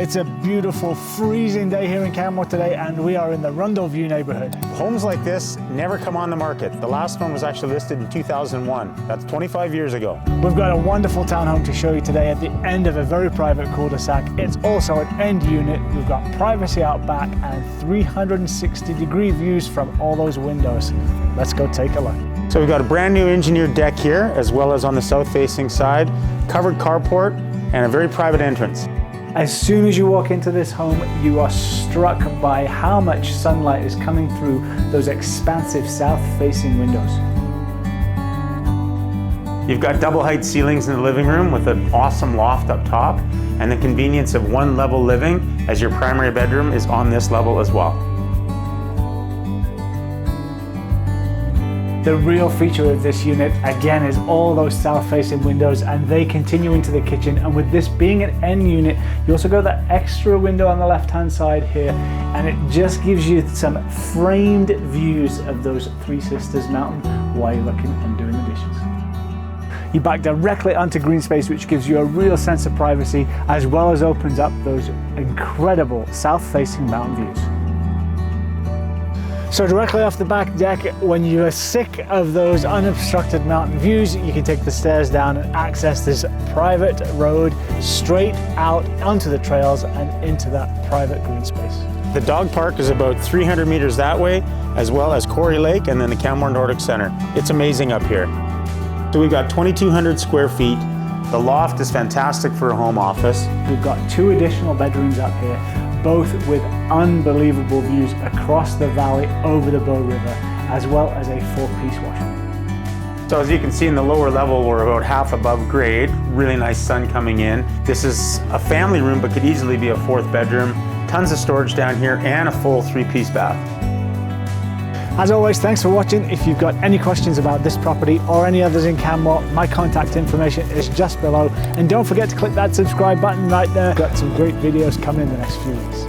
It's a beautiful freezing day here in Canmore today, and we are in the Rundleview neighborhood. Homes like this never come on the market. The last one was actually listed in 2001. That's 25 years ago. We've got a wonderful townhome to show you today at the end of a very private cul-de-sac. It's also an end unit. We've got privacy out back and 360-degree views from all those windows. Let's go take a look. So we've got a brand new engineered deck here, as well as on the south-facing side, covered carport, and a very private entrance. As soon as you walk into this home, you are struck by how much sunlight is coming through those expansive south-facing windows. You've got double height ceilings in the living room with an awesome loft up top, and the convenience of one level living, as your primary bedroom is on this level as well. The real feature of this unit, again, is all those south-facing windows, and they continue into the kitchen. And with this being an end unit, you also got that extra window on the left-hand side here, and it just gives you some framed views of those Three Sisters mountain while you're looking and doing the dishes. You back directly onto green space, which gives you a real sense of privacy, as well as opens up those incredible south-facing mountain views. So directly off the back deck, when you are sick of those unobstructed mountain views, you can take the stairs down and access this private road straight out onto the trails and into that private green space. The dog park is about 300 meters that way, as well as Quarry Lake and then the Canmore Nordic Center. It's amazing up here. So we've got 2,200 square feet. The loft is fantastic for a home office. We've got 2 additional bedrooms up here, both with unbelievable views across the valley over the Bow River, as well as a 4-piece washroom. So as you can see in the lower level, we're about half above grade. Really nice sun coming in. This is a family room, but could easily be a 4th bedroom. Tons of storage down here and a full 3-piece bath. As always, thanks for watching. If you've got any questions about this property or any others in Canmore, my contact information is just below. And don't forget to click that subscribe button right there. We've got some great videos coming in the next few weeks.